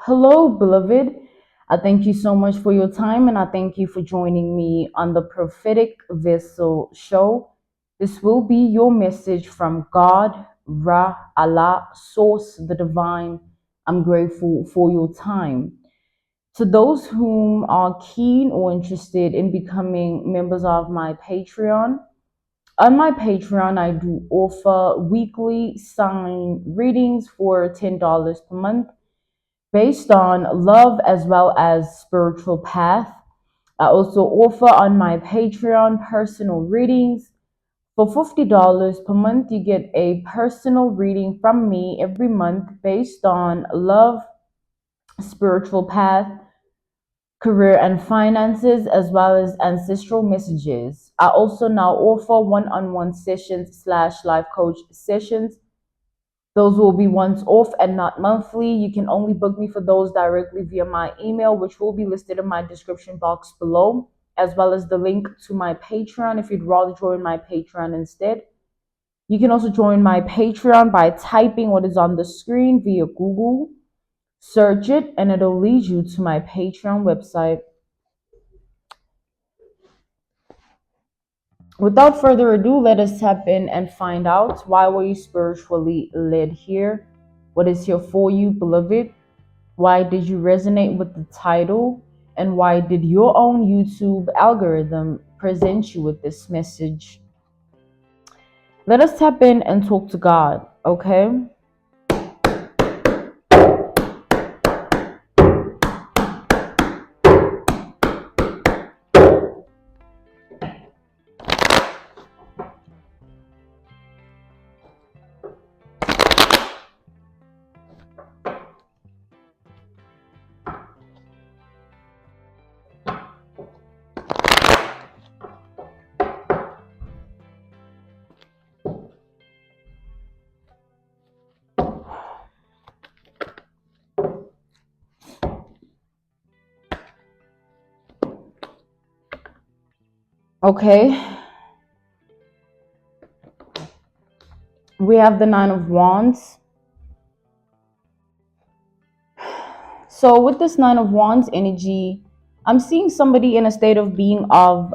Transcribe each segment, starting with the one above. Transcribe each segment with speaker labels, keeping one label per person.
Speaker 1: Hello, beloved. I thank you so much for your time and I thank you for joining me on the Prophetic Vessel Show. This will be your message from God, Ra, Allah, Source, the Divine. I'm grateful for your time. To those whom are keen or interested in becoming members of my Patreon, on my Patreon, I do offer weekly sign readings for $10 per month based on love as well as spiritual path. I also offer on my Patreon personal readings. For $50 per month, you get a personal reading from me every month based on love, spiritual path, career and finances, as well as ancestral messages. I also now offer one-on-one sessions slash life coach sessions. Those will be once off and not monthly. You can only book me for those directly via my email, which will be listed in my description box below, as well as the link to my Patreon if you'd rather join my Patreon instead. You can also join my Patreon by typing what is on the screen via Google. Search it and it'll lead you to my Patreon website. Without further ado, let us tap in and find out, why were you spiritually led here? What is here for you, beloved? Why did you resonate with the title? And why did your own YouTube algorithm present you with this message? Let us tap in and talk to God, okay? Okay. We have the Nine of Wands. So with this Nine of Wands energy, I'm seeing somebody in a state of being of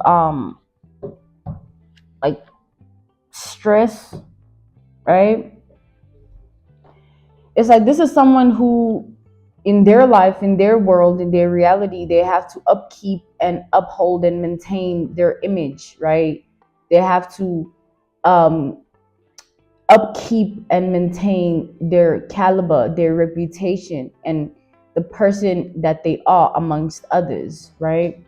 Speaker 1: like stress, right? It's like this is someone who in their life, in their world, in their reality, they have to upkeep and uphold and maintain their image, right? They have to um upkeep and maintain their caliber, their reputation, and the person that they are amongst others, right?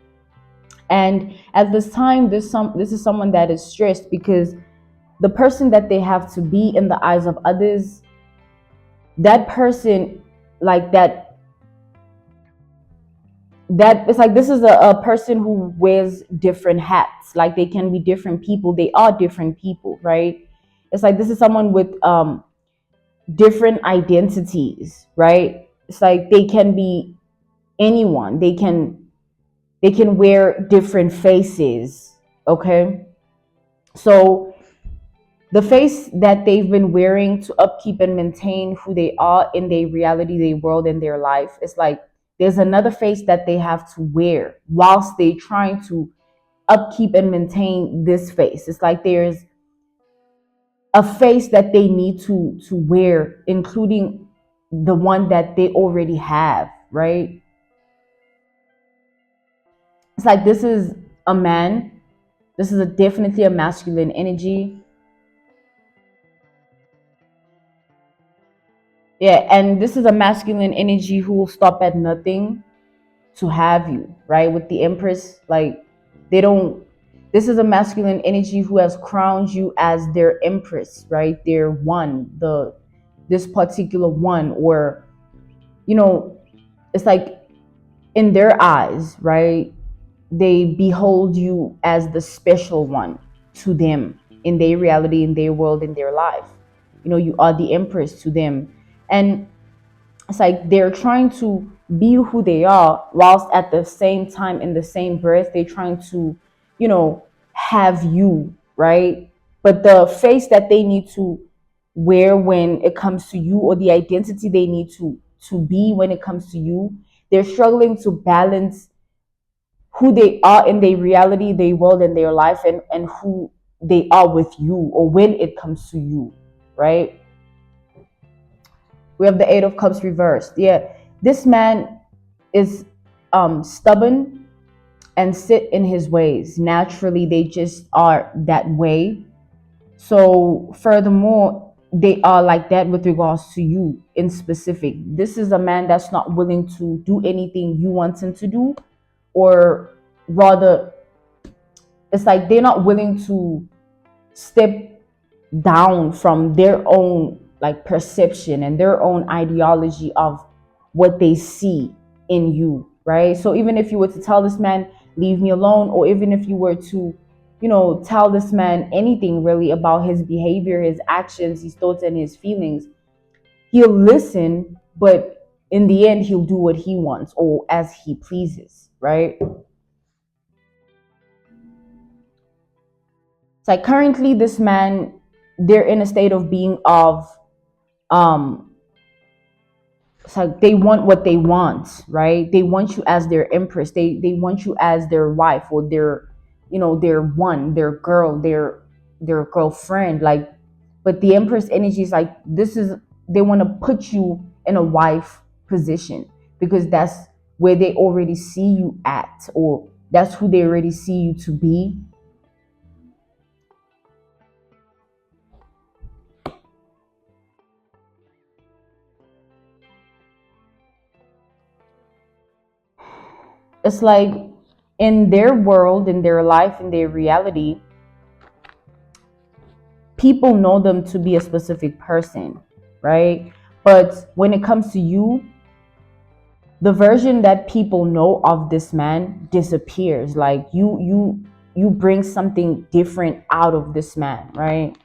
Speaker 1: And at this time, this is someone that is stressed because the person that they have to be in the eyes of others, that person, like that it's like this is a person who wears different hats. Like they can be different people, they are different people, right? It's like this is someone with different identities, right? It's like they can be anyone, they can wear different faces, okay? So the face that they've been wearing to upkeep and maintain who they are in their reality, their world, and their life, it's like there's another face that they have to wear whilst they trying to upkeep and maintain this face. It's like there's a face that they need to wear, including the one that they already have, right? It's like this is a man. This is definitely a masculine energy. Yeah, and this is a masculine energy who will stop at nothing to have you, right? With the Empress, like they don't, this is a masculine energy who has crowned you as their Empress, right? Their one, this particular one, or it's like in their eyes, right? They behold you as the special one to them in their reality, in their world, in their life. You are the Empress to them. And it's like they're trying to be who they are, whilst at the same time, in the same breath, they're trying to, have you, right? But the face that they need to wear when it comes to you, or the identity they need to be when it comes to you. They're struggling to balance who they are in their reality, their world, and their life, and who they are with you or when it comes to you, right? We have the Eight of Cups reversed. Yeah, this man is stubborn and sit in his ways. Naturally, they just are that way. So, furthermore, they are like that with regards to you in specific. This is a man that's not willing to do anything you want him to do, or rather, it's like they're not willing to step down from their own like perception and their own ideology of what they see in you, right? So even if you were to tell this man, leave me alone, or even if you were to, tell this man anything really about his behavior, his actions, his thoughts, and his feelings, he'll listen, but in the end, he'll do what he wants or as he pleases, right? It's like currently this man, they're in a state of being of um it's like they want what they want, right? They want you as their empress. They want you as their wife or their, their one, their girl, their girlfriend. Like, but the empress energy is like this is they want to put you in a wife position because that's where they already see you at, or that's who they already see you to be. It's like in their world, in their life, in their reality, people know them to be a specific person, right? But when it comes to you, the version that people know of this man disappears. Like you bring something different out of this man, right?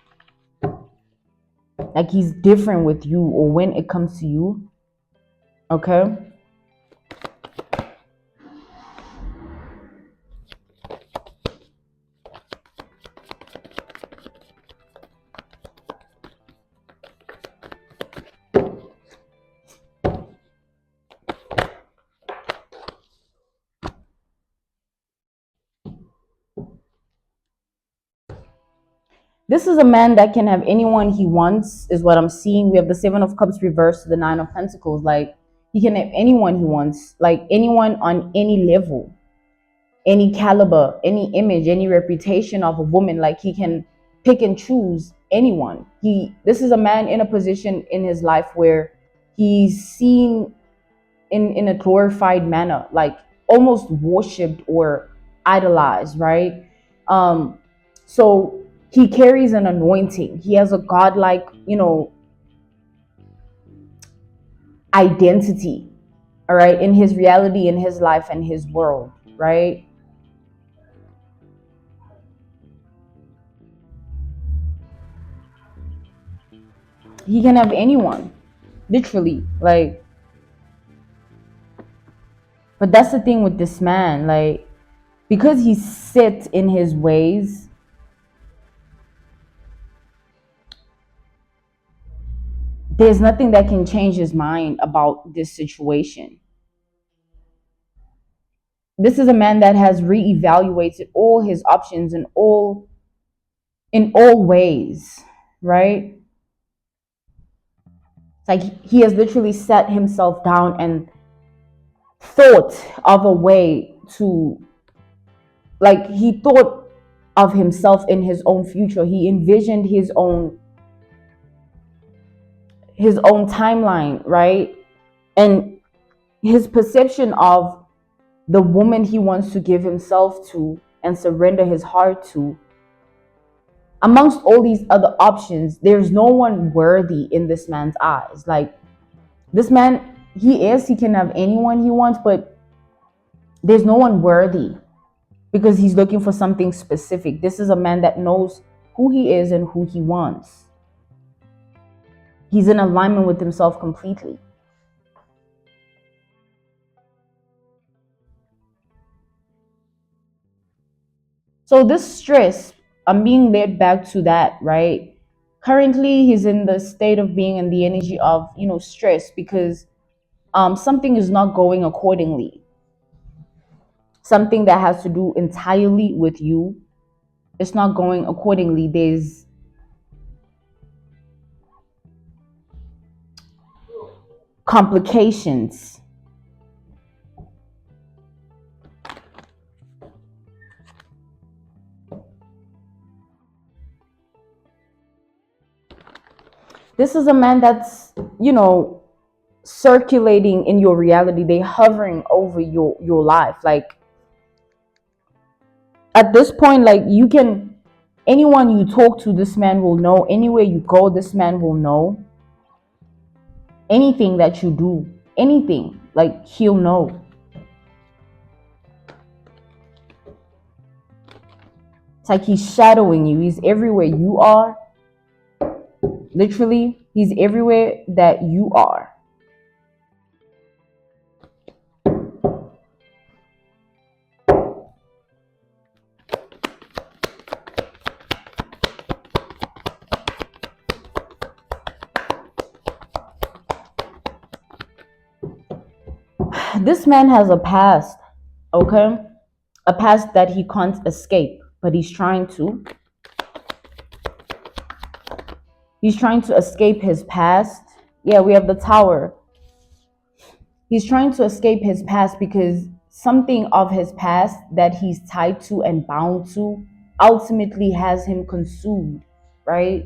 Speaker 1: Like he's different with you, or when it comes to you, okay? This is a man that can have anyone he wants, is what I'm seeing. We have the Seven of Cups reversed to the Nine of Pentacles. Like he can have anyone he wants, like anyone on any level, any caliber, any image, any reputation of a woman. Like he can pick and choose anyone. This is a man in a position in his life where he's seen in a glorified manner, like almost worshipped or idolized, right? So he carries an anointing. He has a godlike, identity, all right, in his reality, in his life, and his world, right? He can have anyone, literally, like. But that's the thing with this man, like, because he's set in his ways, there's nothing that can change his mind about this situation. This is a man that has reevaluated all his options in all ways, right? It's like he has literally set himself down and thought of a way to, like, he thought of himself in his own future. He envisioned his own timeline, right? And his perception of the woman he wants to give himself to and surrender his heart to, amongst all these other options, there's no one worthy in this man's eyes. Like, this man, he can have anyone he wants, but there's no one worthy because he's looking for something specific. This is a man that knows who he is and who he wants. He's in alignment with himself completely. So this stress, I'm being led back to that, right? Currently, he's in the state of being in the energy of, stress because something is not going accordingly. Something that has to do entirely with you, it's not going accordingly. There's complications. This is a man that's, circulating in your reality. They hovering over your life. Like, at this point, like, you can, anyone you talk to, this man will know. Anywhere you go, this man will know. Anything that you do, anything, like, he'll know. It's like he's shadowing you. He's everywhere you are. Literally, he's everywhere that you are. This man has a past, okay? A past that he can't escape, but he's trying to. He's trying to escape his past. Yeah, we have the Tower. He's trying to escape his past because something of his past that he's tied to and bound to ultimately has him consumed, right?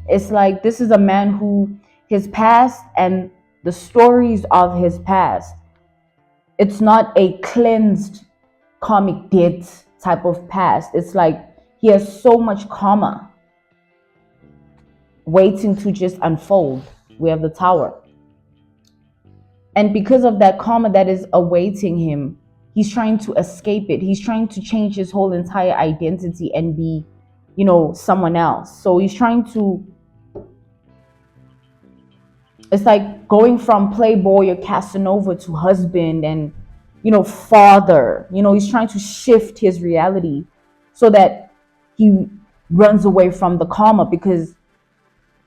Speaker 1: It's like this is a man who, his past and the stories of his past, it's not a cleansed karmic debt type of past. It's like he has so much karma waiting to just unfold. We have the Tower. And because of that karma that is awaiting him, he's trying to escape it. He's trying to change his whole entire identity and be, someone else. So he's trying to, it's like going from playboy or Casanova to husband and, father. He's trying to shift his reality so that he runs away from the karma, because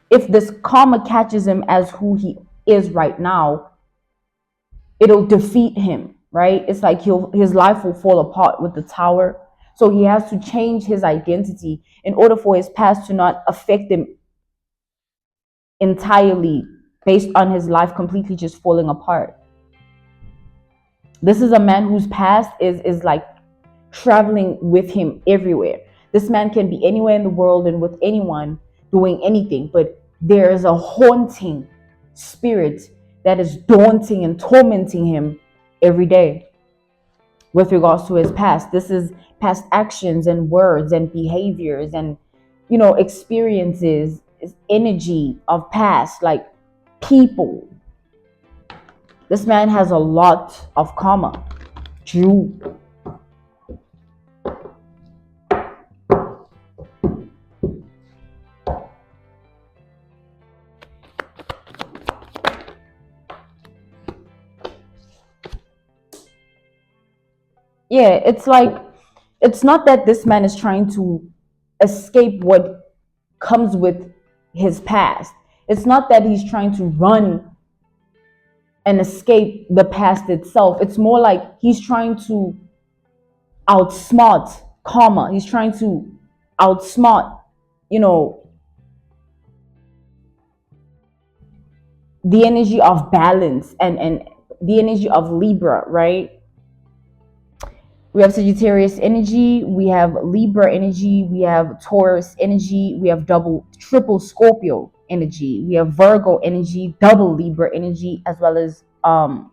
Speaker 1: if this karma catches him as who he is right now, it'll defeat him, right? It's like his life will fall apart with the Tower. So he has to change his identity in order for his past to not affect him entirely, based on his life completely just falling apart. This is a man whose past is like traveling with him everywhere. This man can be anywhere in the world and with anyone doing anything, but there is a haunting spirit that is daunting and tormenting him every day with regards to his past. This is past actions and words and behaviors and, experiences, energy of past, like people. This man has a lot of karma. Jew. Yeah, it's like, it's not that this man is trying to escape what comes with his past. It's not that he's trying to run and escape the past itself. It's more like he's trying to outsmart karma. He's trying to outsmart, the energy of balance and the energy of Libra, right? We have Sagittarius energy, we have Libra energy, we have Taurus energy, we have triple Scorpio energy, we have Virgo energy, double Libra energy, as well as yeah,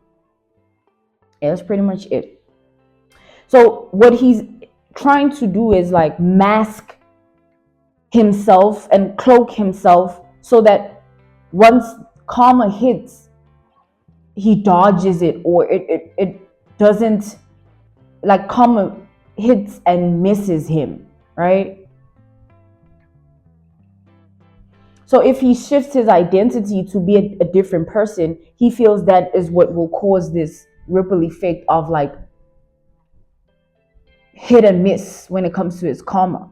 Speaker 1: that's pretty much it. So what he's trying to do is like mask himself and cloak himself so that once karma hits, he dodges it, or it doesn't, like, karma hits and misses him, right? So if he shifts his identity to be a different person, he feels that is what will cause this ripple effect of like hit and miss when it comes to his karma.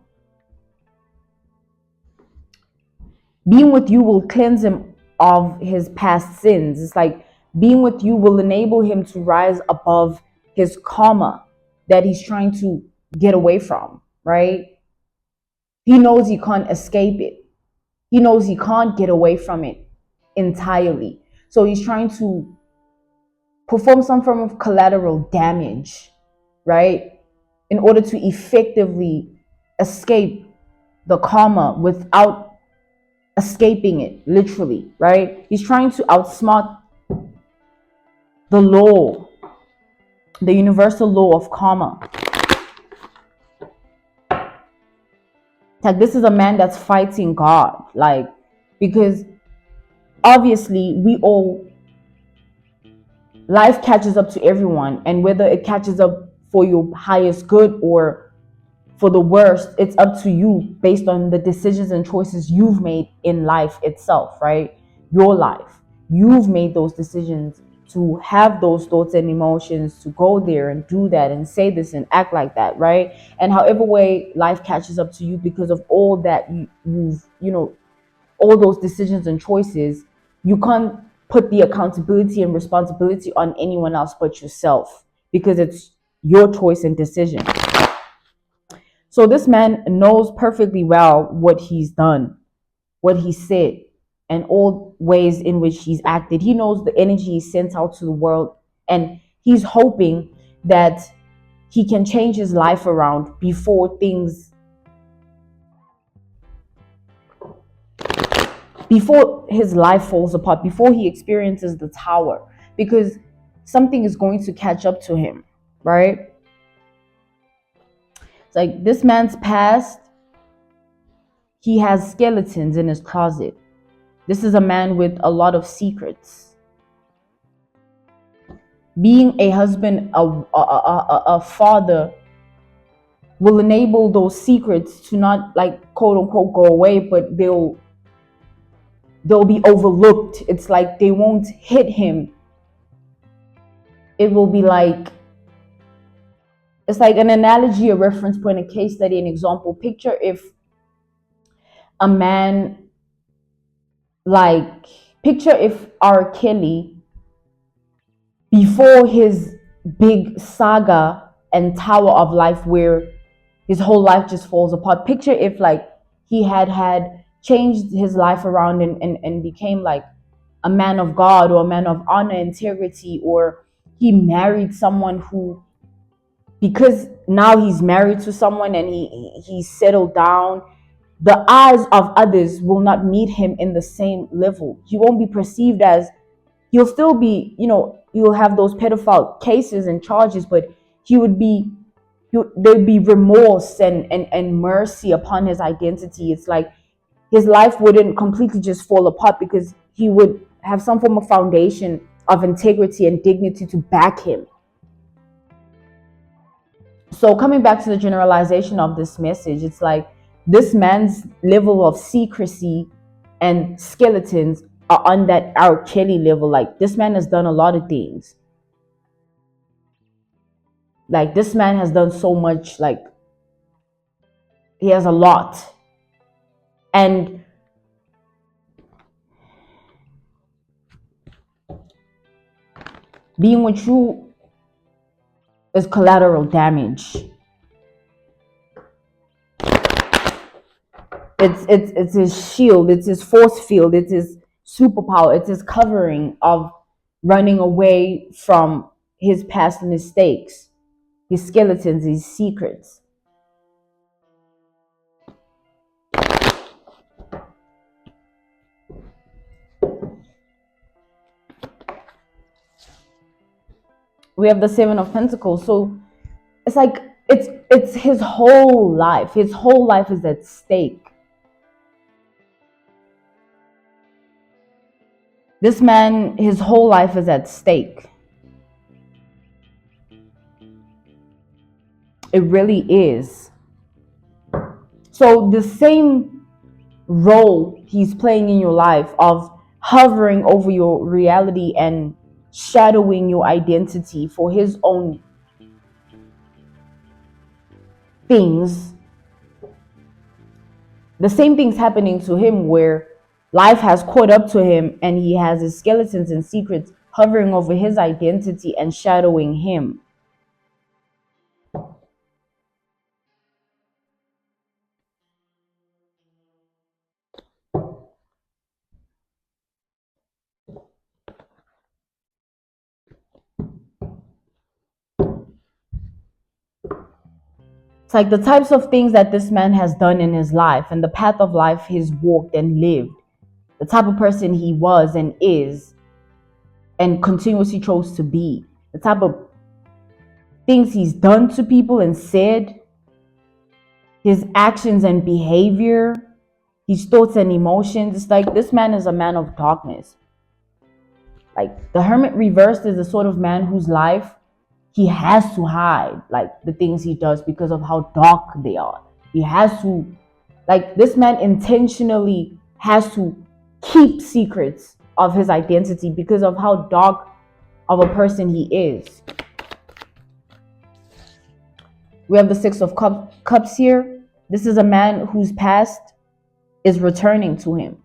Speaker 1: Being with you will cleanse him of his past sins. It's like Being with you will enable him to rise above his karma that he's trying to get away from, right? He knows he can't escape it. He knows he can't get away from it entirely. So he's trying to perform some form of collateral damage, right? In order to effectively escape the karma without escaping it, literally, right? He's trying to outsmart the law, the universal law of karma. Like, this is a man that's fighting God, like, because obviously life catches up to everyone, and whether it catches up for your highest good or for the worst, it's up to you based on the decisions and choices you've made in life itself, right? Your life. You've made those decisions to have those thoughts and emotions, to go there and do that and say this and act like that, right? And however way life catches up to you because of all that all those decisions and choices, you can't put the accountability and responsibility on anyone else but yourself, because it's your choice and decision. So this man knows perfectly well what he's done, what he said, and all ways in which he's acted. He knows the energy he sent out to the world, and he's hoping that he can change his life around before his life falls apart, before he experiences the tower, because something is going to catch up to him, right? It's like this man's past, he has skeletons in his closet. This is a man with a lot of secrets. Being a husband, a father, will enable those secrets to not, like, quote unquote go away, but they'll be overlooked. It's like they won't hit him. It will be like, it's like an analogy, a reference point, a case study, an example. Picture if a man, picture if R. Kelly, before his big saga and tower of life where his whole life just falls apart, picture if, like, he had changed his life around and became like a man of God or a man of honor, integrity, or he married someone who, because now he's married to someone and he's settled down, the eyes of others will not meet him in the same level. He won't be perceived as, he'll still be, you'll have those pedophile cases and charges, but there'd be remorse and mercy upon his identity. It's like his life wouldn't completely just fall apart, because he would have some form of foundation of integrity and dignity to back him. So coming back to the generalization of this message, it's like this man's level of secrecy and skeletons are on that R. Kelly level. Like, this man has done a lot of things. Like, this man has done so much. Like, he has a lot. And being with you is collateral damage. It's his shield, it's his force field, it's his superpower, it's his covering of running away from his past mistakes, his skeletons, his secrets. We have the Seven of Pentacles. So it's like it's his whole life. His whole life is at stake. This man, his whole life is at stake. It really is. So the same role he's playing in your life of hovering over your reality and shadowing your identity for his own things, the same thing's happening to him, where life has caught up to him and he has his skeletons and secrets hovering over his identity and shadowing him. It's like the types of things that this man has done in his life and the path of life he's walked and lived, the type of person he was and is and continuously chose to be, the type of things he's done to people and said, his actions and behavior, his thoughts and emotions. It's like this man is a man of darkness. Like the hermit reversed is the sort of man whose life he has to hide like the things he does because of how dark they are. He has to, like, this man intentionally has to keep secrets of his identity because of how dark of a person he is. We have the Six of Cups here. This is a man whose past is returning to him.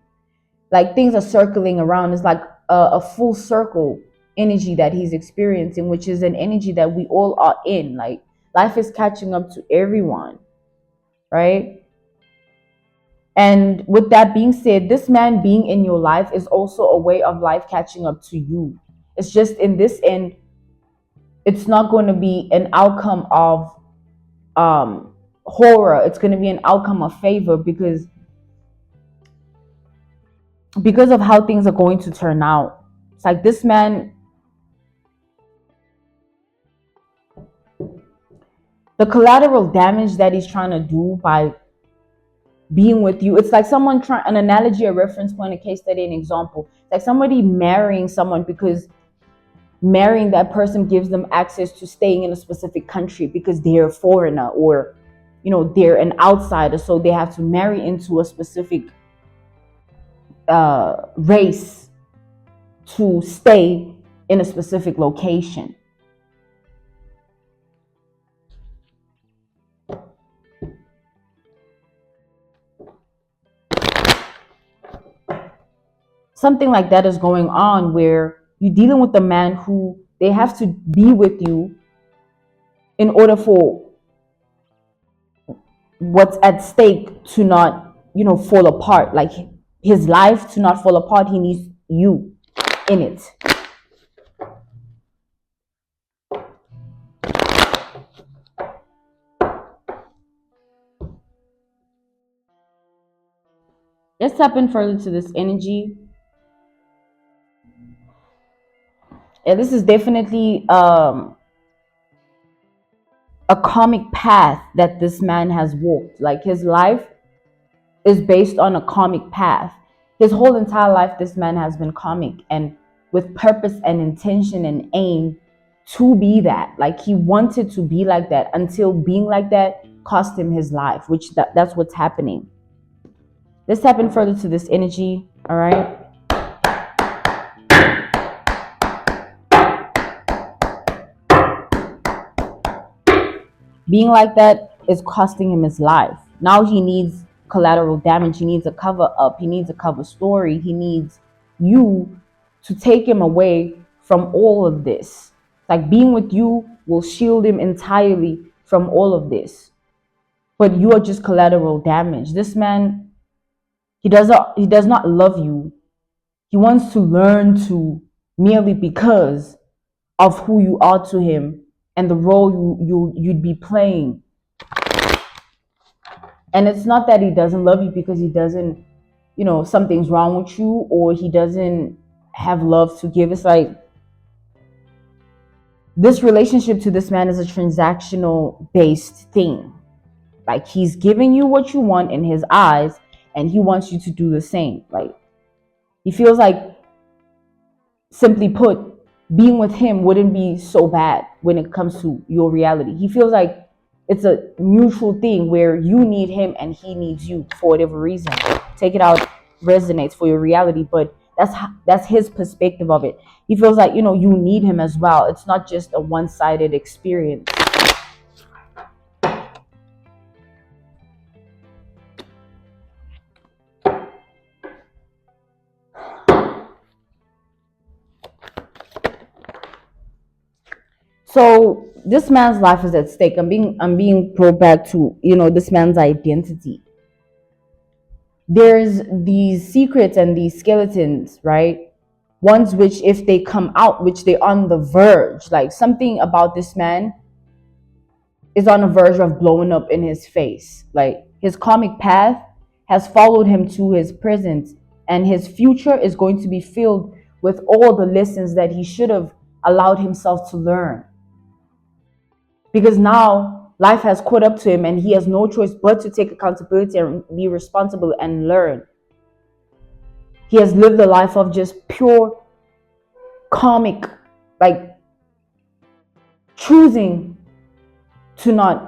Speaker 1: Like things are circling around. It's like a full circle energy that he's experiencing, which is an energy that we all are in. Like life is catching up to everyone, right? And with that being said, this man being in your life is also a way of life catching up to you. It's just in this end, it's not going to be an outcome of horror. It's going to be an outcome of favor because of how things are going to turn out. It's like this man, the collateral damage that he's trying to do by being with you, it's like someone trying, an analogy, a reference point, a case study, an example. It's like somebody marrying someone because marrying that person gives them access to staying in a specific country because they're a foreigner or, you know, they're an outsider. So they have to marry into a specific race to stay in a specific location. Something like that is going on where you're dealing with a man who they have to be with you in order for what's at stake to not, you know, fall apart. Like his life to not fall apart, he needs you in it. Let's tap in further to this energy. Yeah, this is definitely a karmic path that this man has walked. Like his life is based on a karmic path. His whole entire life, this man has been karmic and with purpose and intention and aim to be that. Like he wanted to be like that until being like that cost him his life, which that's what's happening. Let's tap in further to this energy. All right. Being like that is costing him his life. Now he needs collateral damage. He needs a cover up. He needs a cover story. He needs you to take him away from all of this. Like being with you will shield him entirely from all of this. But you are just collateral damage. This man, he does not love you. He wants to learn to merely because of who you are to him and the role you'd be playing. And it's not that he doesn't love you because he doesn't, you know, something's wrong with you or he doesn't have love to give. It's like this relationship to this man is a transactional based thing. Like he's giving you what you want in his eyes and he wants you to do the same. Like he feels like, simply put, being with him wouldn't be so bad when it comes to your reality. He feels like it's a mutual thing where you need him and he needs you for whatever reason. Take it out, resonates for your reality, but that's his perspective of it. He feels like, you know, you need him as well. It's not just a one-sided experience. So this man's life is at stake. I'm being brought back to, this man's identity. There's these secrets and these skeletons, right? Ones which, if they come out, which they're on the verge, like something about this man is on the verge of blowing up in his face. Like his karmic path has followed him to his present, and his future is going to be filled with all the lessons that he should have allowed himself to learn. Because now life has caught up to him and he has no choice but to take accountability and be responsible and learn. He has lived a life of just pure karmic, like choosing to not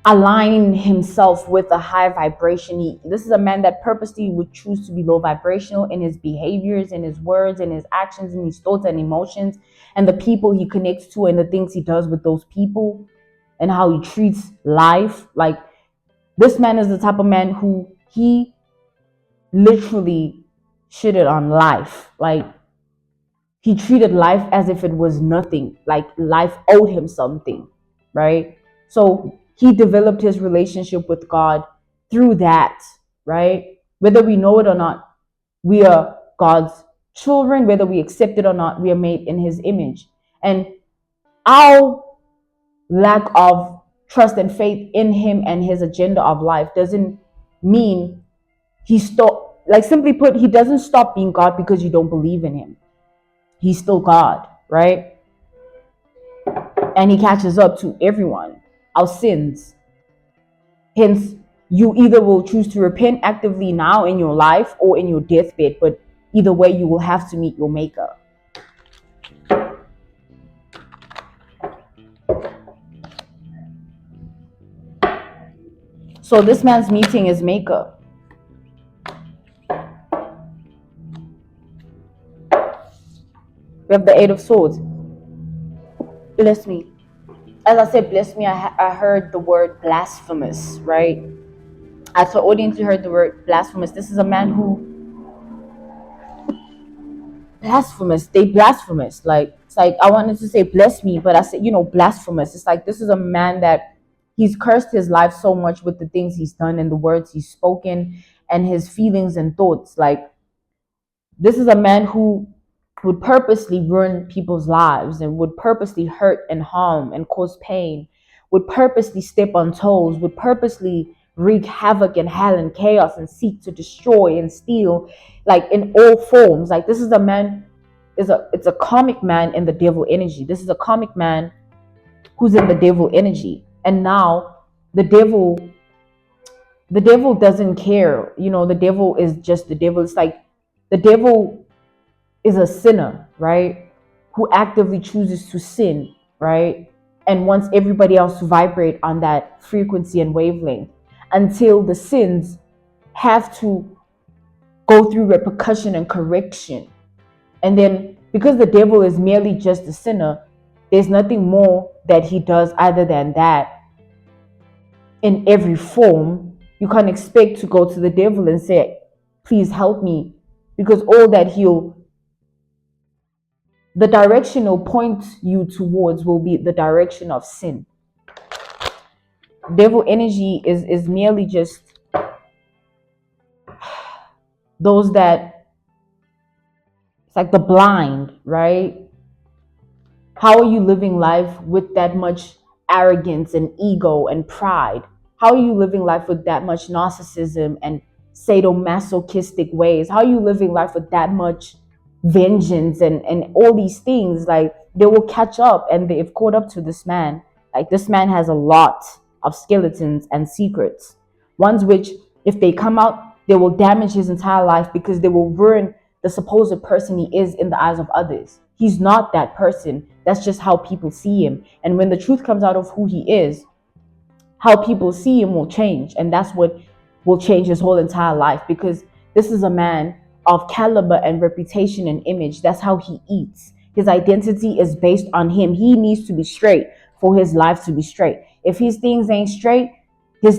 Speaker 1: align himself with a high vibration. This is a man that purposely would choose to be low vibrational in his behaviors, in his words, in his actions, in his thoughts and emotions, and the people he connects to and the things he does with those people and how he treats life. Like this man is the type of man who he literally shitted on life. Like he treated life as if it was nothing, like life owed him something, right? So he developed his relationship with God through that, right? Whether we know it or not, we are God's children. Whether we accept it or not, we are made in his image. And our lack of trust and faith in him and his agenda of life doesn't mean he stopped, like simply put, he doesn't stop being God because you don't believe in him. He's still God, right? And he catches up to everyone, our sins. Hence, you either will choose to repent actively now in your life or in your deathbed, but either way, you will have to meet your maker. So this man's meeting his maker. We have the Eight of Swords. Bless me. As I said, bless me, I heard the word blasphemous, right? As the audience, you heard the word blasphemous. This is a man who they blasphemous. Like, it's like I wanted to say bless me, but I said, blasphemous. It's like this is a man that he's cursed his life so much with the things he's done and the words he's spoken and his feelings and thoughts. Like, this is a man who would purposely ruin people's lives and would purposely hurt and harm and cause pain, would purposely step on toes, would purposely wreak havoc and hell and chaos and seek to destroy and steal, like in all forms. Like this is a man, it's a karmic man in the devil energy. This is a karmic man who's in the devil energy. And now the devil doesn't care. The devil is just the devil. It's like the devil is a sinner, right? Who actively chooses to sin, right? And wants everybody else to vibrate on that frequency and wavelength until the sins have to go through repercussion and correction. And then because the devil is merely just a sinner, there's nothing more that he does other than that in every form. You can't expect to go to the devil and say, please help me, because all that the direction he'll point you towards will be the direction of sin. Devil energy is merely just those that, it's like the blind, right? How are you living life with that much arrogance and ego and pride? How are you living life with that much narcissism and sadomasochistic ways? How are you living life with that much vengeance and all these things? Like, they will catch up, and they've caught up to this man. Like, this man has a lot of skeletons and secrets, ones which, if they come out, they will damage his entire life because they will ruin the supposed person he is in the eyes of others. He's not that person. That's just how people see him. And when the truth comes out of who he is, how people see him will change. And that's what will change his whole entire life, because this is a man of caliber and reputation and image. That's how he eats. His identity is based on him. He needs to be straight for his life to be straight. If his things ain't straight, it's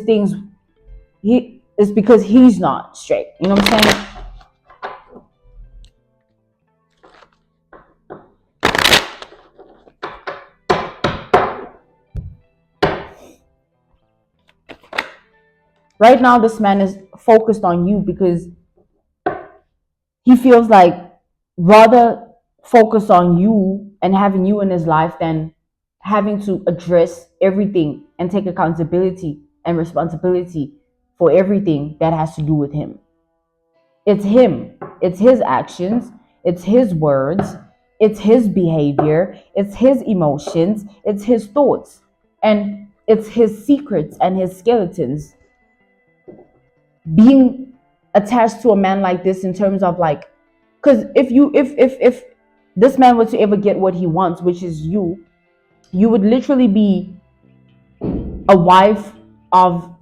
Speaker 1: because he's not straight. You know what I'm saying? Right now, this man is focused on you because he feels like rather focus on you and having you in his life than having to address everything and take accountability and responsibility for everything that has to do with him. It's him, it's his actions, it's his words, it's his behavior, it's his emotions, it's his thoughts, and it's his secrets and his skeletons. Being attached to a man like this, in terms of like, because if this man were to ever get what he wants, which is you would literally be a wife of,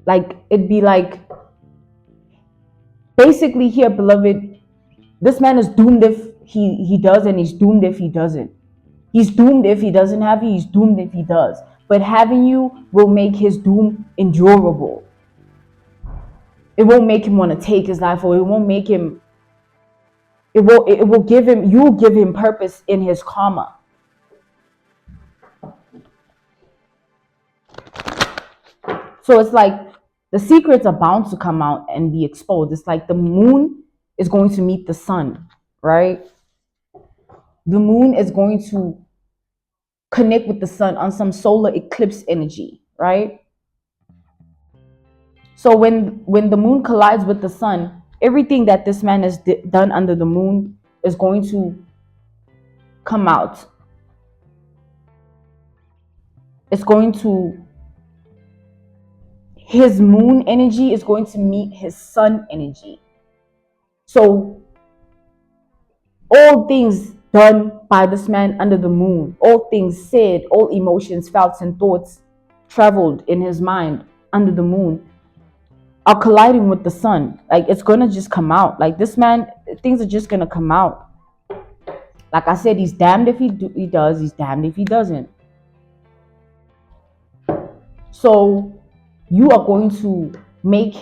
Speaker 1: like, it'd be like, basically, here, beloved, this man is doomed if he does, and he's doomed if he doesn't. He's doomed if he doesn't have you, he's doomed if he does. But having you will make his doom endurable. It won't make him want to take his life, or it won't make him, it will give him, you'll give him purpose in his karma. So it's like the secrets are bound to come out and be exposed. It's like the moon is going to meet the sun, right? The moon is going to connect with the sun on some solar eclipse energy, right? So when the moon collides with the sun, everything that this man has done under the moon is going to come out. It's going to, his moon energy is going to meet his sun energy. So all things done by this man under the moon, all things said, all emotions felt and thoughts traveled in his mind under the moon, are colliding with the sun. Like, it's gonna just come out. Like, this man, things are just gonna come out. Like I said, he's damned if he does, he's damned if he doesn't. So you are going to make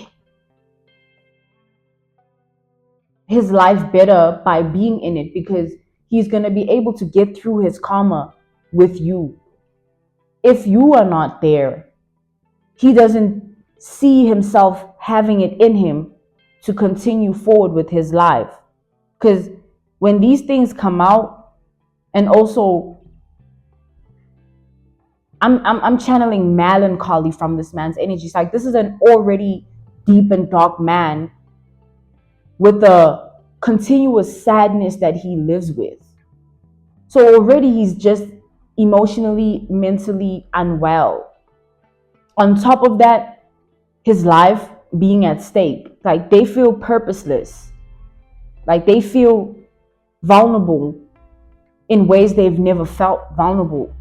Speaker 1: his life better by being in it, because he's going to be able to get through his karma with you. If you are not there, he doesn't see himself having it in him to continue forward with his life. Because when these things come out, and also I'm channeling melancholy from this man's energy. It's like, this is an already deep and dark man with a continuous sadness that he lives with. So already he's just emotionally, mentally unwell. On top of that, his life being at stake. Like, they feel purposeless. Like, they feel vulnerable in ways they've never felt vulnerable.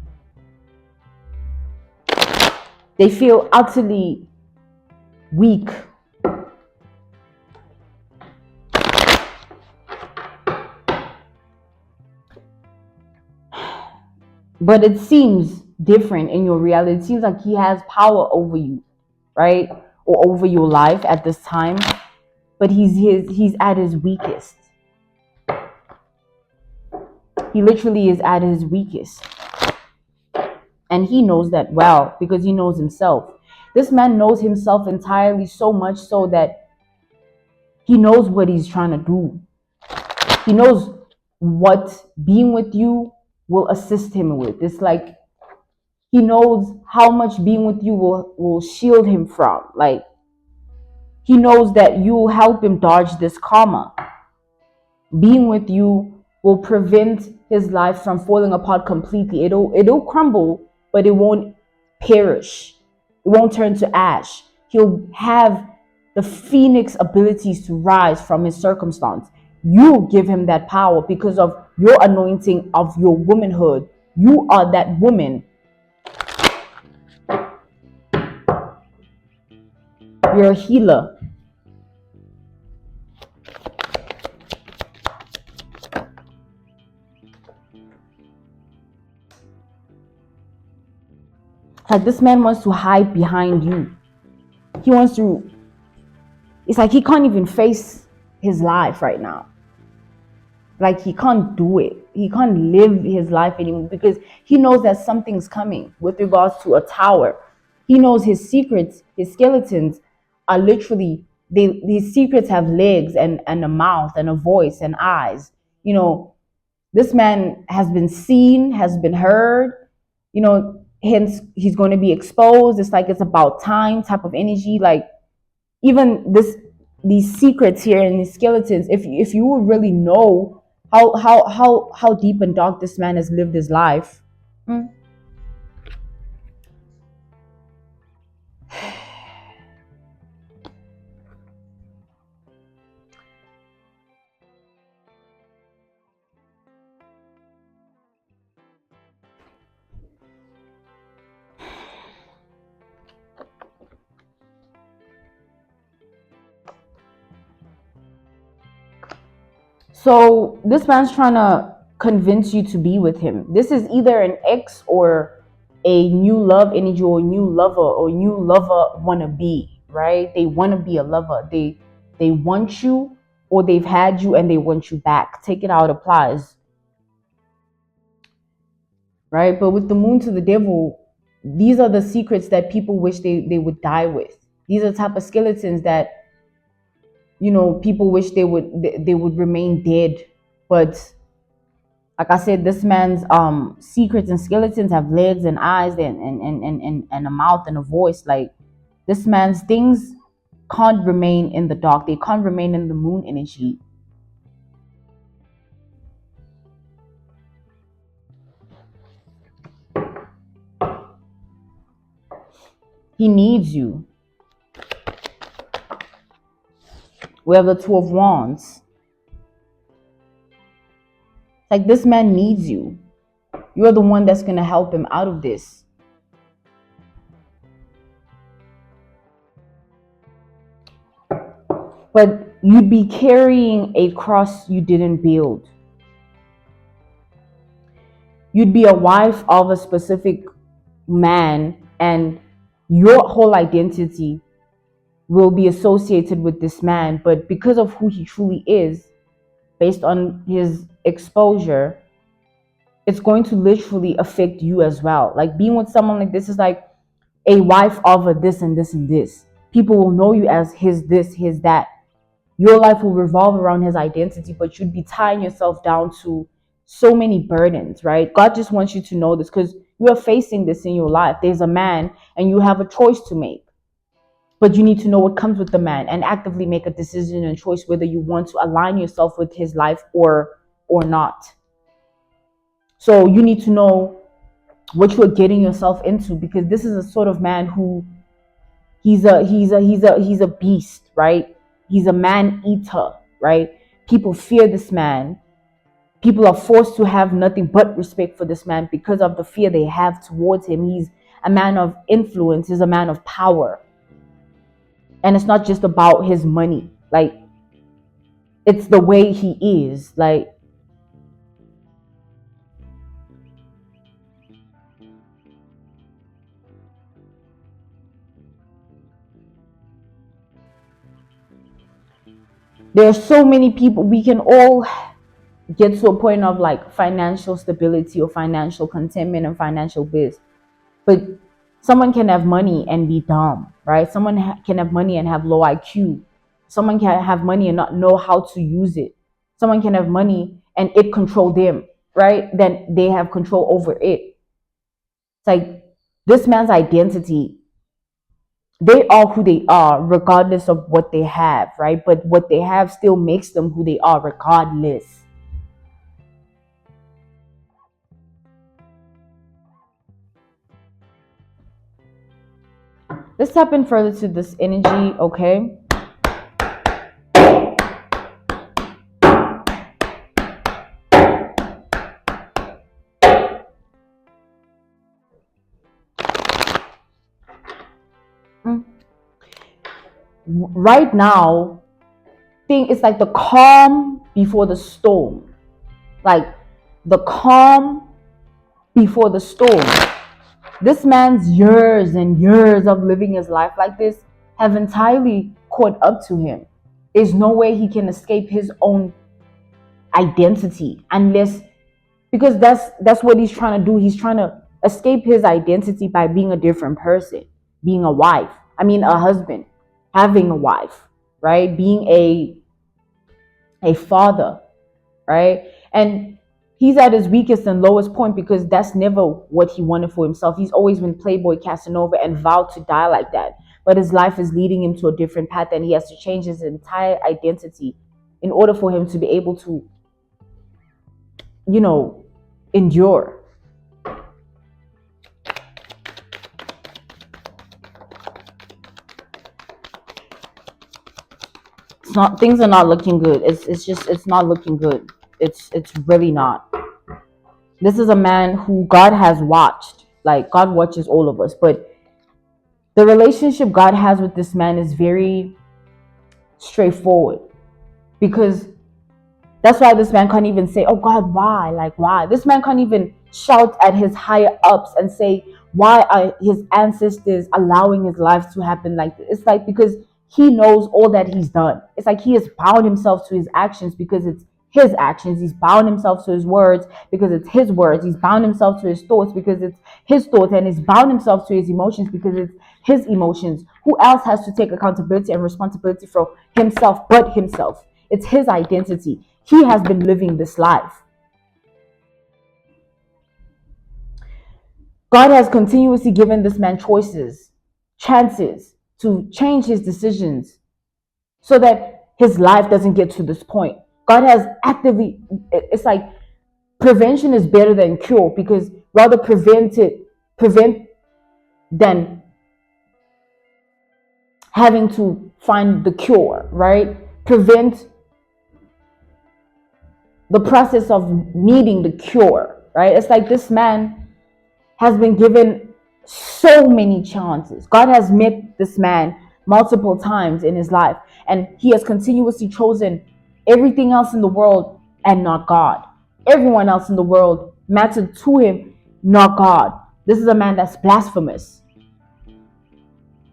Speaker 1: They feel utterly weak. But it seems different in your reality. It seems like he has power over you, right? Or over your life at this time. But he's at his weakest. He literally is at his weakest. And he knows that well, because he knows himself. This man knows himself entirely, so much so that he knows what he's trying to do. He knows what being with you will assist him with. It's like he knows how much being with you will shield him from. Like, he knows that you will help him dodge this karma. Being with you will prevent his life from falling apart completely. It'll crumble, but it won't perish. It won't turn to ash. He'll have the phoenix abilities to rise from his circumstance. You give him that power because of your anointing of your womanhood. You are that woman. You're a healer. Like, this man wants to hide behind you. He wants to, it's like he can't even face his life right now. Like, he can't do it. He can't live his life anymore because he knows that something's coming with regards to a tower. He knows his secrets, his skeletons are literally, these secrets have legs and a mouth and a voice and eyes. You know, this man has been seen, has been heard, hence he's going to be exposed. It's like it's about time type of energy. Like even these secrets here and these skeletons, if you would really know how deep and dark this man has lived his life. Mm. So this man's trying to convince you to be with him. This is either an ex or a new love energy or a new lover or new lover wanna be, right? They want to be a lover. They want you, or they've had you and they want you back. Take it how it applies, right? But with the moon to the devil, these are the secrets that people wish they would die with. These are the type of skeletons that people wish they would remain dead. But like I said, this man's secrets and skeletons have legs and eyes and a mouth and a voice. Like this man's things can't remain in the dark. They can't remain in the moon energy. He needs you. We have the Two of Wands. Like this man needs you. You're the one that's gonna help him out of this. But you'd be carrying a cross you didn't build. You'd be a wife of a specific man, and your whole identity will be associated with this man. But because of who he truly is, based on his exposure, it's going to literally affect you as well. Like being with someone like this is like a wife of a this and this and this. People will know you as his this, his that. Your life will revolve around his identity, but you'd be tying yourself down to so many burdens, right? God just wants you to know this because you are facing this in your life. There's a man and you have a choice to make. But you need to know what comes with the man and actively make a decision and choice whether you want to align yourself with his life or not. So you need to know what you're getting yourself into, because this is a sort of man who he's a beast, right? He's a man eater, right? People fear this man. People are forced to have nothing but respect for this man because of the fear they have towards him. He's a man of influence. He's a man of power. And it's not just about his money. Like, it's the way he is. Like, there are so many people. We can all get to a point of like financial stability or financial contentment and financial bliss. But someone can have money and be dumb, right? Someone can have money and have low IQ. Someone can have money and not know how to use it. Someone can have money and it control them, right? Then they have control over it. It's like this man's identity, they are who they are regardless of what they have, right? But what they have still makes them who they are regardless. Let's tap in further to this energy, okay? Right now, it's like the calm before the storm. Like the calm before the storm. This man's years and years of living his life like this have entirely caught up to him. There's no way he can escape his own identity unless, because that's what he's trying to do. He's trying to escape his identity by being a different person. being a wife. I mean, a husband, having a wife, right? Being a father, right? And he's at his weakest and lowest point because that's never what he wanted for himself. He's always been Playboy Casanova and vowed to die like that. But his life is leading him to a different path, and he has to change his entire identity in order for him to be able to, endure. It's not, things are not looking good. It's not looking good. It's really not. This is a man who God has watched. Like, God watches all of us, but the relationship God has with this man is very straightforward, because that's why this man can't even say, oh God, why? Like, why? This man can't even shout at his higher ups and say, why are his ancestors allowing his life to happen like this? It's like, because he knows all that he's done. It's like he has bound himself to his actions because it's his actions. He's bound himself to his words because it's his words. He's bound himself to his thoughts because it's his thoughts. And he's bound himself to his emotions because it's his emotions. Who else has to take accountability and responsibility for himself but himself? It's his identity. He has been living this life. God has continuously given this man choices, chances to change his decisions so that his life doesn't get to this point. God has actively, it's like prevention is better than cure, because rather prevent than having to find the cure, right? Prevent the process of needing the cure, right? It's like this man has been given so many chances. God has met this man multiple times in his life, and he has continuously chosen everything else in the world and not God. Everyone else in the world mattered to him, not God. This is a man that's blasphemous.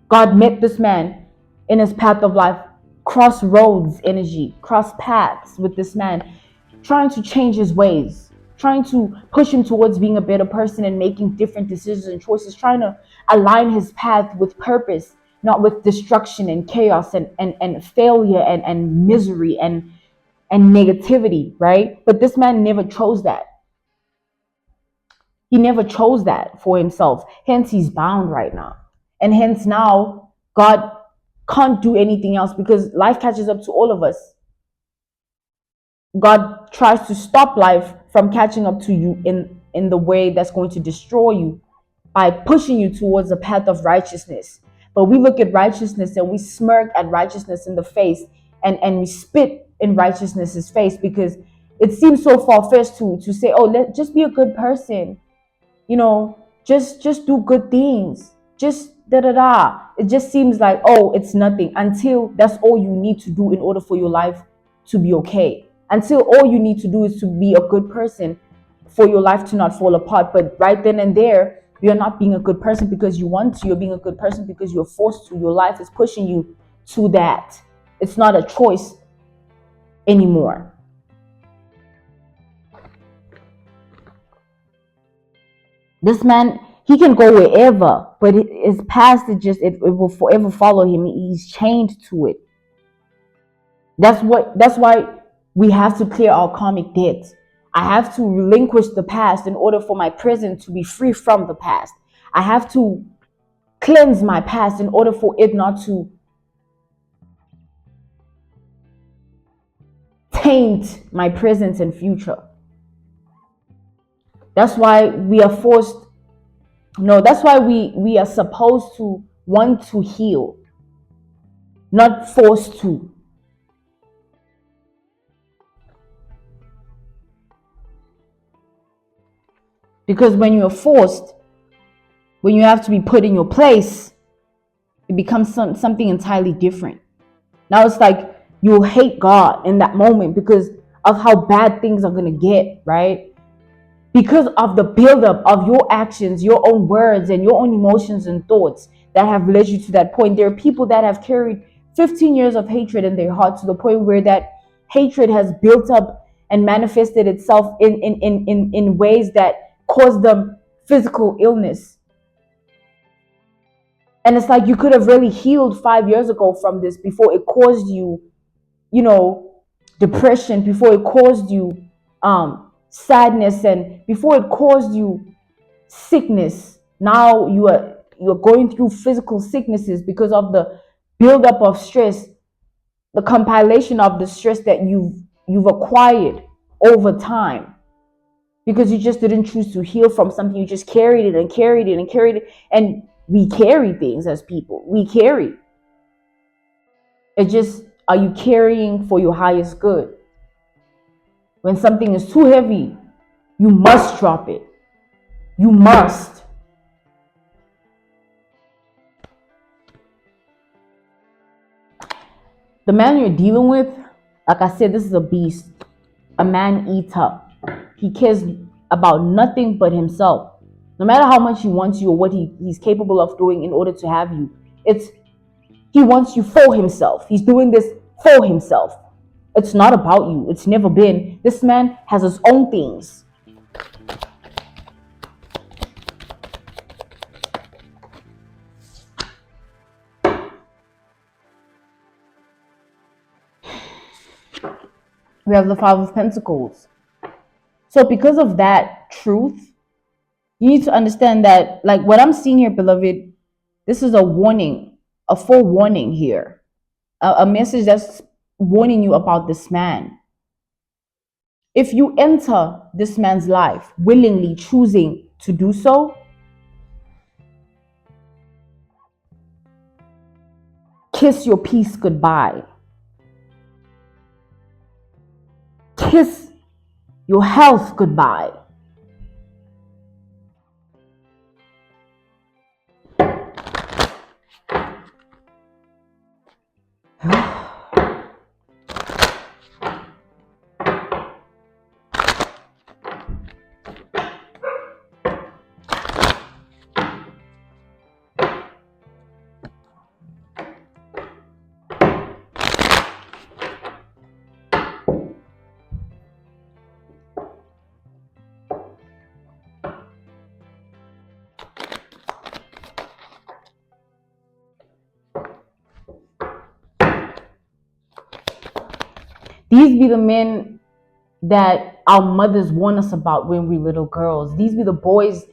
Speaker 1: God met this man in his path of life, crossroads energy, cross paths with this man, trying to change his ways, trying to push him towards being a better person and making different decisions and choices, trying to align his path with purpose, not with destruction and chaos and failure and misery and negativity, right? But this man never chose that. He never chose that for himself. Hence, he's bound right now. And hence now, God can't do anything else because life catches up to all of us. God tries to stop life from catching up to you in the way that's going to destroy you by pushing you towards a path of righteousness. But we look at righteousness and we smirk at righteousness in the face, and we spit in righteousness's face, because it seems so far-fetched to say, oh, just be a good person, just do good things, just da da da. It just seems like, oh, it's nothing, until that's all you need to do in order for your life to be okay, until all you need to do is to be a good person for your life to not fall apart. But right then and there, you're not being a good person because you want to. You're being a good person because you're forced to. Your life is pushing you to that. It's not a choice anymore. This man, he can go wherever, but his past, it will forever follow him. He's chained to it. That's why we have to clear our karmic debt. I have to relinquish the past in order for my present to be free from the past. I have to cleanse my past in order for it not to taint my present and future. That's why we are forced. No, that's why we are supposed to want to heal, not forced to. Because when you're forced, when you have to be put in your place, it becomes something entirely different. Now it's like you'll hate God in that moment because of how bad things are going to get, right? Because of the buildup of your actions, your own words, and your own emotions and thoughts that have led you to that point. There are people that have carried 15 years of hatred in their heart to the point where that hatred has built up and manifested itself in ways that cause them physical illness. And it's like you could have really healed 5 years ago from this before it caused you, depression, before it caused you sadness, and before it caused you sickness. Now you're going through physical sicknesses because of the buildup of stress, the compilation of the stress that you've acquired over time, because you just didn't choose to heal from something. You just carried it and carried it and carried it. And we carry things as people. We carry. It just, are you carrying for your highest good? When something is too heavy, you must drop it. You must. The man you're dealing with, like I said, this is a beast, a man eater. He cares about nothing but himself. No matter how much he wants you or what he's capable of doing in order to have you, he wants you for himself. He's doing this for himself. It's not about you. It's never been. This man has his own things. We have the Five of Pentacles. So because of that truth, you need to understand that, like what I'm seeing here, beloved, this is a warning, a forewarning here, a message that's warning you about this man. If you enter this man's life willingly, choosing to do so, kiss your peace goodbye. Kiss your health goodbye. These be the men that our mothers warn us about when we little girls. These be the boys.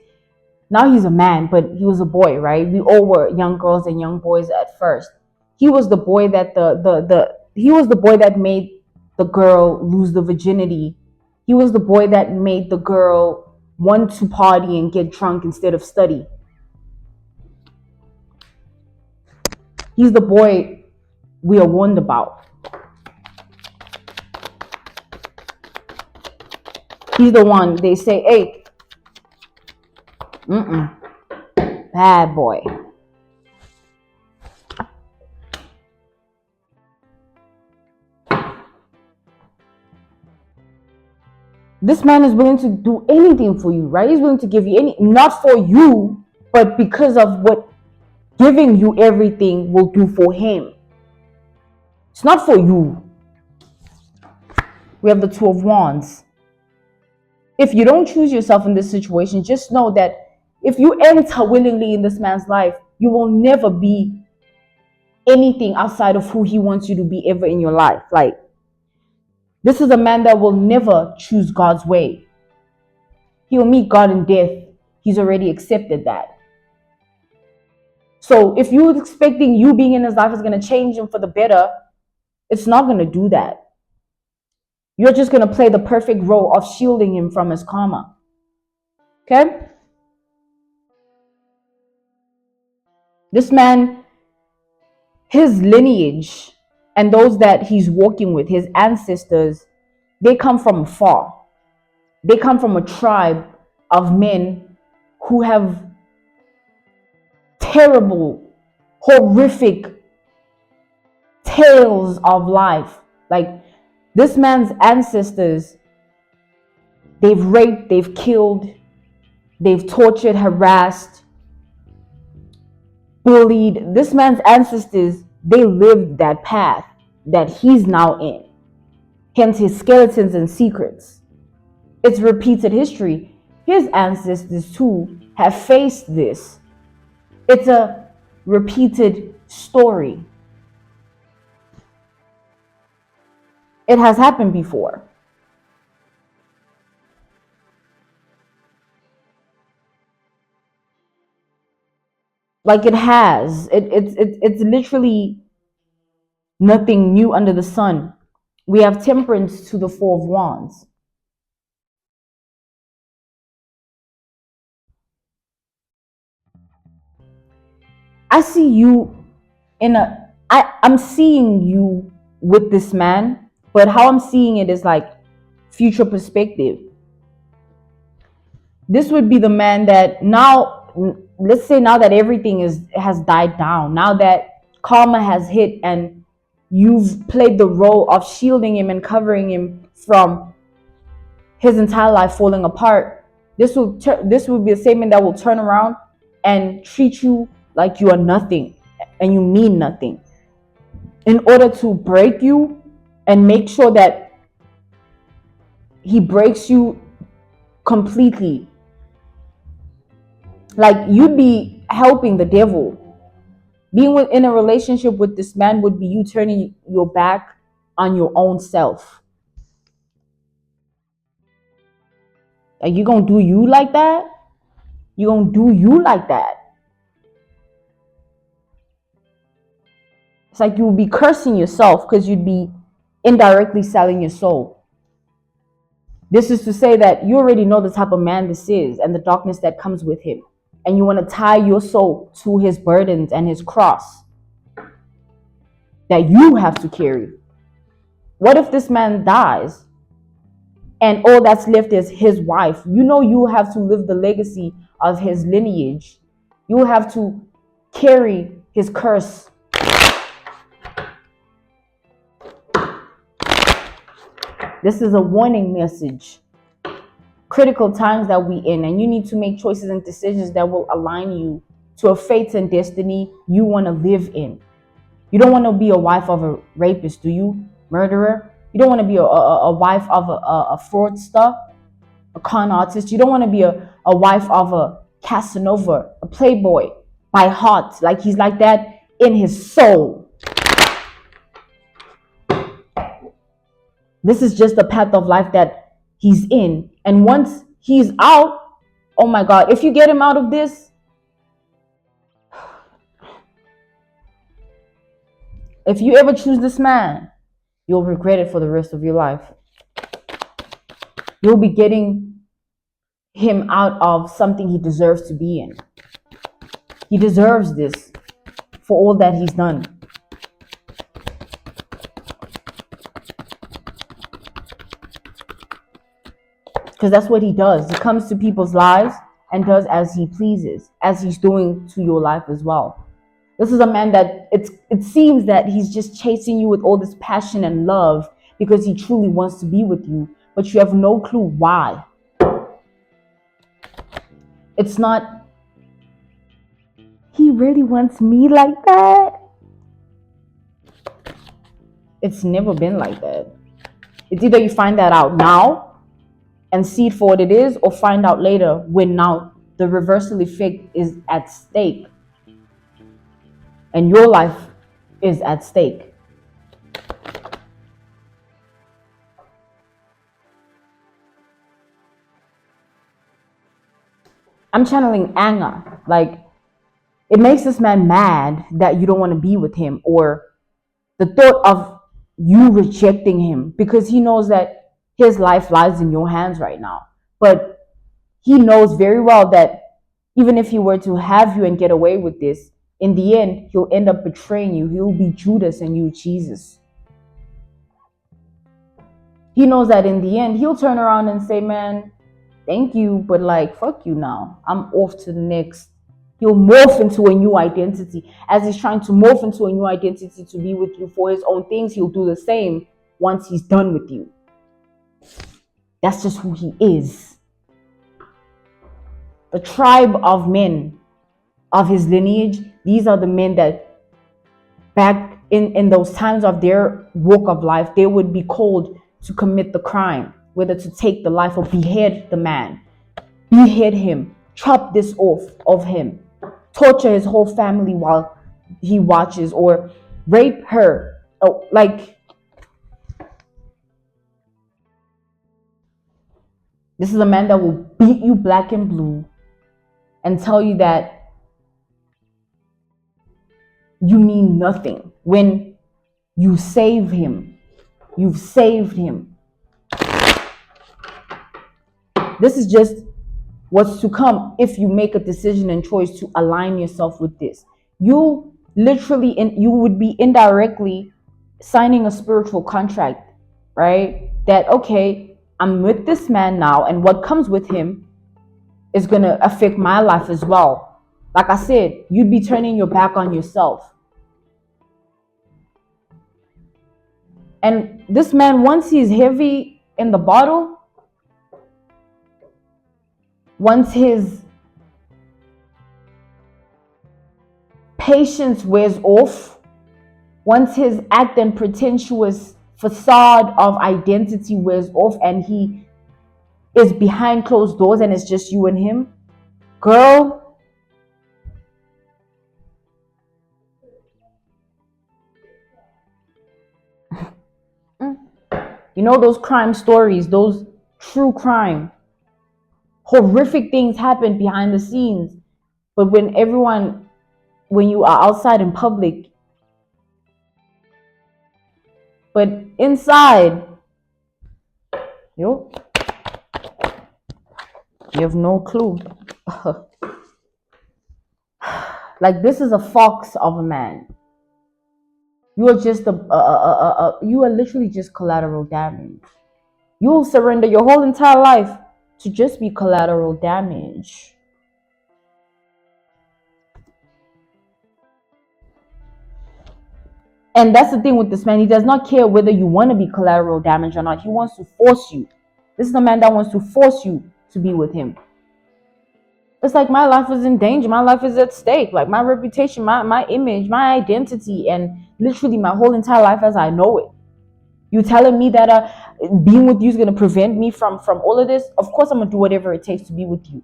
Speaker 1: Now he's a man, but he was a boy, right? We all were young girls and young boys at first. He was the boy that he was the boy that made the girl lose the virginity. He was the boy that made the girl want to party and get drunk instead of study. He's the boy we are warned about. He's the one they say, hey, bad boy. This man is willing to do anything for you, right? He's willing to give you not for you, but because of what giving you everything will do for him. It's not for you. We have the Two of Wands. If you don't choose yourself in this situation, just know that if you enter willingly in this man's life, you will never be anything outside of who he wants you to be ever in your life. Like, this is a man that will never choose God's way. He will meet God in death. He's already accepted that. So if you're expecting you being in his life is going to change him for the better, it's not going to do that. You're just going to play the perfect role of shielding him from his karma. Okay? This man, his lineage and those that he's walking with, his ancestors, they come from afar. They come from a tribe of men who have terrible, horrific tales of life. Like, this man's ancestors, they've raped, they've killed, they've tortured, harassed, bullied. This man's ancestors, they lived that path that he's now in. Hence his skeletons and secrets. It's repeated history. His ancestors too have faced this. It's a repeated story. It has happened before. Like it has. It's literally nothing new under the sun. We have temperance to the Four of Wands. I see you I'm seeing you with this man, but how I'm seeing it is like future perspective. This would be the man that now, let's say now that everything has died down, now that karma has hit and you've played the role of shielding him and covering him from his entire life falling apart, this will be a statement that will turn around and treat you like you are nothing and you mean nothing, in order to break you and make sure that he breaks you completely. Like you'd be helping the devil. Being in a relationship with this man would be you turning your back on your own self. Like you gonna do you like that? You gonna do you like that? It's like you would be cursing yourself because you'd be indirectly selling your soul. This is to say that you already know the type of man this is and the darkness that comes with him. And you want to tie your soul to his burdens and his cross that you have to carry. What if this man dies and all that's left is his wife? You know you have to live the legacy of his lineage. You have to carry his curse. This is a warning message. Critical times that we in, and you need to make choices and decisions that will align you to a fate and destiny you want to live in. You don't want to be a wife of a rapist, do you? Murderer? You don't want to be a wife of a fraudster, a con artist. You don't want to be a wife of a Casanova, a playboy by heart. Like he's like that in his soul. This is just the path of life that he's in. And once he's out, oh my God, if you get him out of this, if you ever choose this man, you'll regret it for the rest of your life. You'll be getting him out of something he deserves to be in. He deserves this for all that he's done. Because that's what he does. He comes to people's lives and does as he pleases, as he's doing to your life as well. This is a man that it seems that he's just chasing you with all this passion and love because he truly wants to be with you, but you have no clue why. It's not, he really wants me like that. It's never been like that. It's either you find that out now and see it for what it is, or find out later when now the reversal effect is at stake and your life is at stake. I'm channeling anger. Like it makes this man mad that you don't want to be with him, or the thought of you rejecting him, because he knows that his life lies in your hands right now. But he knows very well that even if he were to have you and get away with this, in the end, he'll end up betraying you. He'll be Judas and you Jesus. He knows that in the end, he'll turn around and say, man, thank you, but like, fuck you now. I'm off to the next. He'll morph into a new identity. As he's trying to morph into a new identity to be with you for his own things, he'll do the same once he's done with you. That's just who he is. The tribe of men of his lineage, these are the men that back in those times of their walk of life, they would be called to commit the crime, whether to take the life or behead the man, behead him, chop this off of him. torture his whole family while he watches, or rape her. Oh, like, this is a man that will beat you black and blue and tell you that you mean nothing when you save him. You've saved him. This is just what's to come if you make a decision and choice to align yourself with this. You literally, you would be indirectly signing a spiritual contract, right? That, okay, I'm with this man now, and what comes with him is going to affect my life as well. Like I said, you'd be turning your back on yourself. And this man, once he's heavy in the bottle, once his patience wears off, once his act and pretentious facade of identity wears off, and he is behind closed doors and it's just you and him, girl, you know those crime stories, those true crime, horrific things happen behind the scenes. But when you are outside in public, but inside, yo, you have no clue. Like, this is a fox of a man. You are just you are literally just collateral damage. You will surrender your whole entire life to just be collateral damage. And that's the thing with this man. He does not care whether you want to be collateral damage or not. He wants to force you. This is the man that wants to force you to be with him. It's like, my life is in danger. My life is at stake. Like, my reputation, my image, my identity, and literally my whole entire life as I know it. You telling me that being with you is going to prevent me from all of this? Of course I'm going to do whatever it takes to be with you.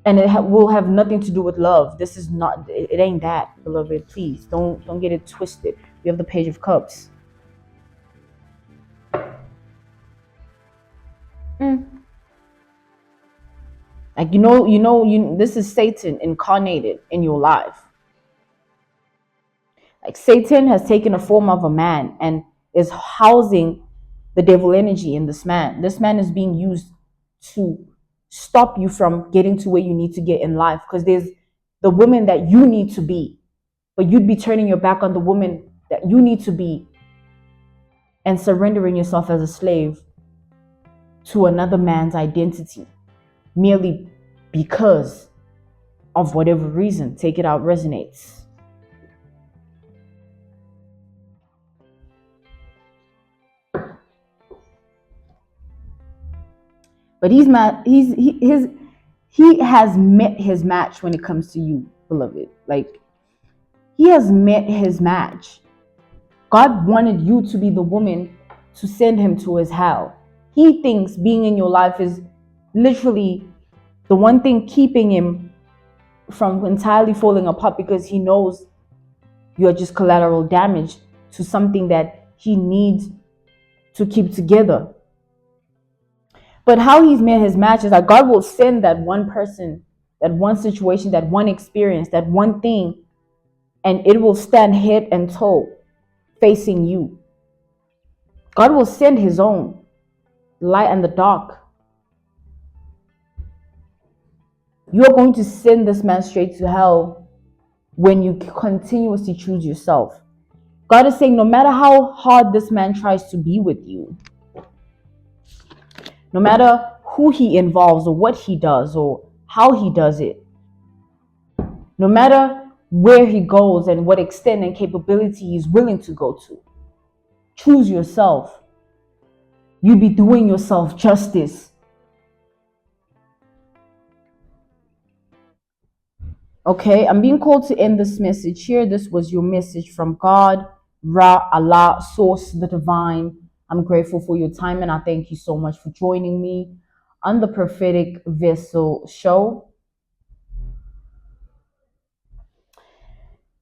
Speaker 1: And it will have nothing to do with love. This is not, it ain't that, beloved. Please don't get it twisted. We have the Page of Cups. Like, this is Satan incarnated in your life. Like, Satan has taken a form of a man and is housing the devil energy in this man. This man is being used to stop you from getting to where you need to get in life, because there's the woman that you need to be, but you'd be turning your back on the woman that you need to be and surrendering yourself as a slave to another man's identity merely because of whatever reason. Take it out, resonates. But he has met his match when it comes to you, beloved. Like, he has met his match. God wanted you to be the woman to send him to his hell. He thinks being in your life is literally the one thing keeping him from entirely falling apart, because he knows you're just collateral damage to something that he needs to keep together. But how he's made his match is that God will send that one person, that one situation, that one experience, that one thing, and it will stand head and toe facing you. God will send his own, light and the dark. You are going to send this man straight to hell when you continuously choose yourself. God is saying, no matter how hard this man tries to be with you, no matter who he involves or what he does or how he does it, no matter where he goes and what extent and capability he's willing to go to, choose yourself. You be doing yourself justice. Okay, I'm being called to end this message here. This was your message from God, Ra, Allah, Source, the Divine. I'm grateful for your time, and I thank you so much for joining me on the Prophetic Vessel Show.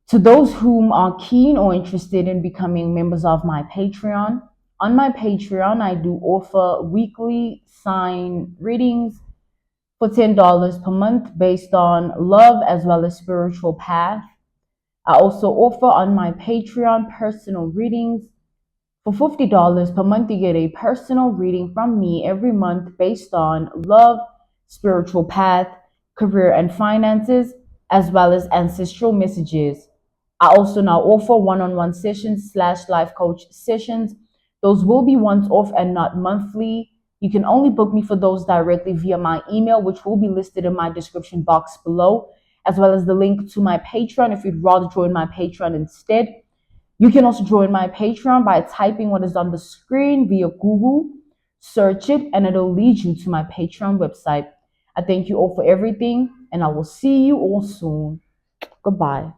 Speaker 1: To those whom are keen or interested in becoming members of my Patreon, on my Patreon, I do offer weekly sign readings for $10 per month based on love as well as spiritual path. I also offer on my Patreon personal readings. For $50 per month, you get a personal reading from me every month based on love, spiritual path, career and finances, as well as ancestral messages. I also now offer one-on-one sessions / life coach sessions. Those will be once off and not monthly. You can only book me for those directly via my email, which will be listed in my description box below, as well as the link to my Patreon if you'd rather join my Patreon instead. You can also join my Patreon by typing what is on the screen via Google, search it, and it'll lead you to my Patreon website. I thank you all for everything, and I will see you all soon. Goodbye.